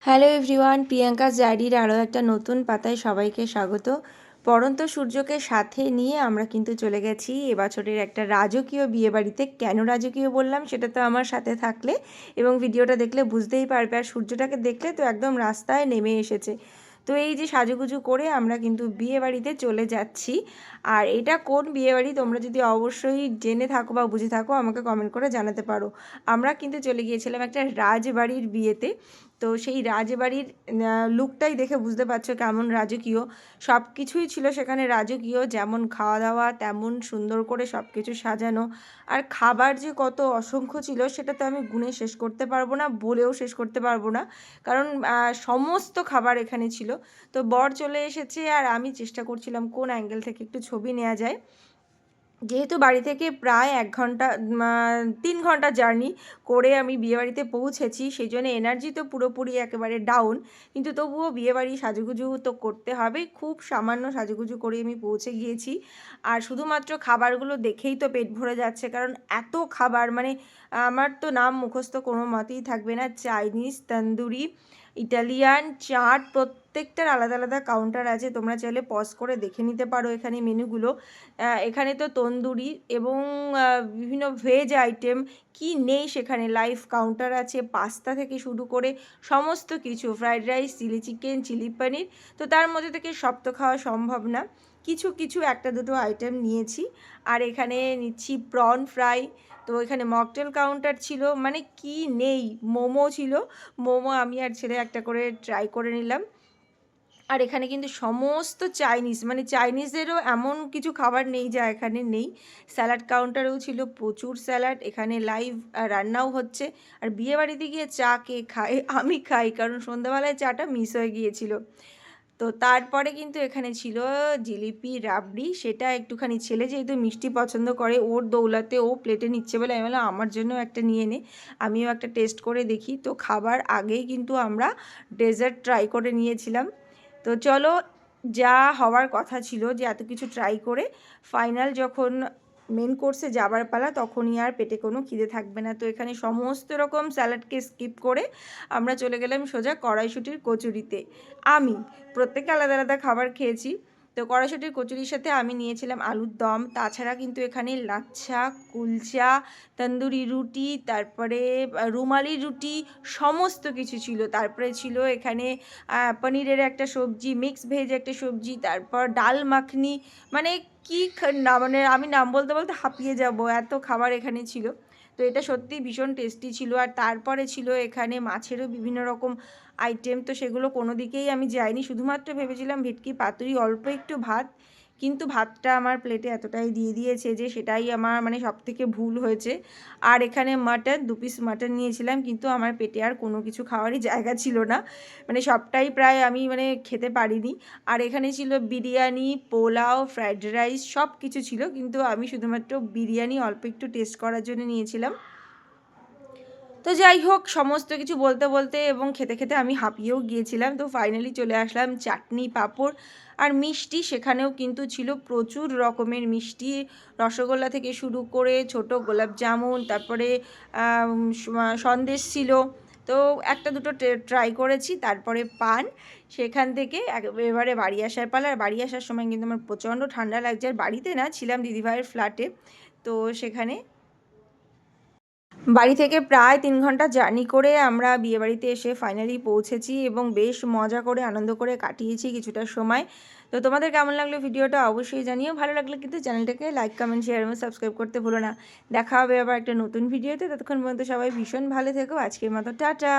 Hello everyone, Priyanka's ডায়েরির আরও একটা নতুন পাতায় সবাইকে স্বাগত। পড়ন্ত সূর্যকে সাথে নিয়ে আমরা কিন্তু চলে গেছি এবছরের একটা রাজকীয় বিয়েবাড়িতে। কেন রাজকীয় বললাম সেটা তো আমার সাথে থাকলে এবং ভিডিওটা দেখলে বুঝতেই পারবে। আর সূর্যটাকে দেখলে তো একদম রাস্তায় নেমে এসেছে। তো এই যে সাজুগুজু করে আমরা কিন্তু বিয়েবাড়িতে চলে যাচ্ছি। আর এটা কোন বিয়েবাড়ি তোমরা যদি অবশ্যই জেনে থাকো বা বুঝে থাকো আমাকে কমেন্ট করে জানাতে পারো। আমরা কিন্তু চলে গিয়েছিলাম একটা রাজবাড়ির বিয়েতে। তো সেই রাজবাড়ির লুকটাই দেখে বুঝতে পারছো কেমন রাজকীয়। সব কিছুই ছিল সেখানে রাজকীয়, যেমন খাওয়া দাওয়া তেমন সুন্দর করে সব কিছু সাজানো। আর খাবার যে কত অসংখ্য ছিল সেটা তো আমি গুণে শেষ করতে পারবো না, বলেও শেষ করতে পারবো না, কারণ সমস্ত খাবার এখানে ছিল। তো বর চলে এসেছে আর আমি চেষ্টা করছিলাম কোন অ্যাঙ্গেল থেকে একটু ছবি নেওয়া যায়। যেহেতু বাড়ি থেকে প্রায় 1 ঘন্টা 3 ঘন্টা জার্নি করে আমি বিয়েবাড়িতে পৌঁছেছি, সেই জন্য এনার্জি তো পুরোপুরি একেবারে ডাউন, কিন্তু তবুও বিয়েবাড়ি সাজুগুজু তো করতে হবে। খুব সামান্য সাজুগুজু করে আমি পৌঁছে গিয়েছি। আর শুধুমাত্র খাবারগুলো দেখেই তো পেট ভরে যাচ্ছে, কারণ এত খাবার, মানে আমার তো নাম মুখস্থ কোনো মতেই থাকবে না। চাইনিজ, তন্দুরি, ইটালিয়ান, চাট, প্রত্যেকটার আলাদা আলাদা কাউন্টার আছে। তোমরা চাইলে পজ করে দেখে নিতে পারো এখানে মেনুগুলো। এখানে তো তন্দুরি এবং বিভিন্ন ভেজ আইটেম কি নেই সেখানে, লাইভ কাউন্টার আছে। পাস্তা থেকে শুরু করে সমস্ত কিছু, fried rice, chilli chicken, chilli paneer. তো তার মধ্যে থেকে সব তো খাওয়া সম্ভব না, কিছু কিছু একটা দুটো আইটেম নিয়েছি। আর এখানে নিচ্ছি প্রন ফ্রাই। তো এখানে মকটেল কাউন্টার ছিল, মানে কি নেই, মোমো ছিল। মোমো আমি আর ছেলে একটা করে ট্রাই করে নিলাম। আর এখানে কিন্তু সমস্ত চাইনিজ, মানে চাইনিজেরও এমন কিছু খাবার নেই যা এখানে নেই। স্যালাড কাউন্টারেও ছিল প্রচুর স্যালাড, এখানে লাইভ রান্নাও হচ্ছে। আর বিয়েবাড়িতে গিয়ে চা কে খায়? আমি খাই, কারণ সন্ধ্যাবেলায় চাটা মিস হয়ে গিয়েছিল। তো তারপরে কিন্তু এখানে ছিল জিলিপি, রাবড়ি। সেটা একটুখানি ছেলে যেহেতু মিষ্টি পছন্দ করে, ওর দৌলাতে ও প্লেটে নিচ্ছে বলে আমি বললাম আমার জন্য একটা নিয়ে নে, আমিও একটা টেস্ট করে দেখি। তো খাবার আগেই কিন্তু আমরা ডেজার্ট ট্রাই করে নিয়েছিলাম। তো চলো, যা হওয়ার কথা ছিল, যে এত কিছু ট্রাই করে ফাইনাল যখন মেন কোর্সে যাবার পালা, তখনই আর পেটে কোনো খিদে থাকবে না। তো এখানে সমস্ত রকম স্যালাডকে স্কিপ করে আমরা চলে গেলাম সোজা কড়াইশুঁটির কচুরিতে। আমি প্রত্যেকে আলাদা আলাদা খাবার খেয়েছি। তো কড়াইশুঁটির কচুরির সাথে আমি নিয়েছিলাম আলুর দম। তাছাড়া কিন্তু এখানে লাচ্ছা, কুলচা, তন্দুরি রুটি, তারপরে রুমালি রুটি, সমস্ত কিছু ছিল। তারপরে ছিল এখানে পনিরের একটা সবজি, মিক্স ভেজ একটা সবজি, তারপর ডাল মাখনি। মানে কি না, মানে আমি নাম বলতে বলতে হাঁপিয়ে যাব, এত খাবার এখানে ছিল। তো এটা সত্যিই ভীষণ টেস্টি ছিল। আর তারপরে ছিল এখানে মাছেরও বিভিন্ন রকম আইটেম। তো সেগুলো কোনো দিকেই আমি যাইনি, শুধুমাত্র ভেবেছিলাম ভেটকি পাতুরি, অল্প একটু ভাত। কিন্তু ভাতটা আমার প্লেটে এতটাই দিয়ে দিয়েছে যে সেটাই আমার মানে সবথেকে ভুল হয়েছে। আর এখানে মাটন, 2 পিস মাটন নিয়েছিলাম, কিন্তু আমার পেটে আর কোনো কিছু খাওয়ারই জায়গা ছিল না, মানে সবটাই প্রায় আমি মানে খেতে পারিনি। আর এখানে ছিল বিরিয়ানি, পোলাও, ফ্রাইড রাইস, সব কিছু ছিল, কিন্তু আমি শুধুমাত্র বিরিয়ানি অল্প একটু টেস্ট করার জন্য নিয়েছিলাম। তো যাই হোক, সমস্ত কিছু বলতে বলতে এবং খেতে খেতে আমি হাঁপিয়েও গিয়েছিলাম। তো ফাইনালি চলে আসলাম চাটনি, পাঁপড় আর মিষ্টি। সেখানেও কিন্তু ছিল প্রচুর রকমের মিষ্টি, রসগোল্লা থেকে শুরু করে ছোট গোলাপ জামুন, তারপরে সন্দেশ ছিল। তো একটা দুটো ট্রাই করেছি, তারপরে পান। সেখান থেকে এবারে বাড়ি আসার পালা। আর বাড়ি আসার সময় কিন্তু আমার প্রচণ্ড ঠান্ডা লাগছে। আর বাড়িতে না, ছিলাম দিদিভাইয়ের ফ্ল্যাটে। তো সেখানে বাড়ি থেকে প্রায় 3 ঘন্টা জার্নি করে আমরা বিয়েবাড়িতে এসে ফাইনালি পৌঁছেছি এবং বেশ মজা করে আনন্দ করে কাটিয়েছি কিছুটা সময়। তো তোমাদের কেমন লাগলো ভিডিওটা অবশ্যই জানিও। ভালো লাগলে কিন্তু চ্যানেলটাকে লাইক, কমেন্ট, শেয়ার এবং সাবস্ক্রাইব করতে ভুলো না। দেখা হবে আবার একটা নতুন ভিডিওতে। ততক্ষণ পর্যন্ত সবাই ভীষণ ভালো থেকো। আজকের মতো টাটা।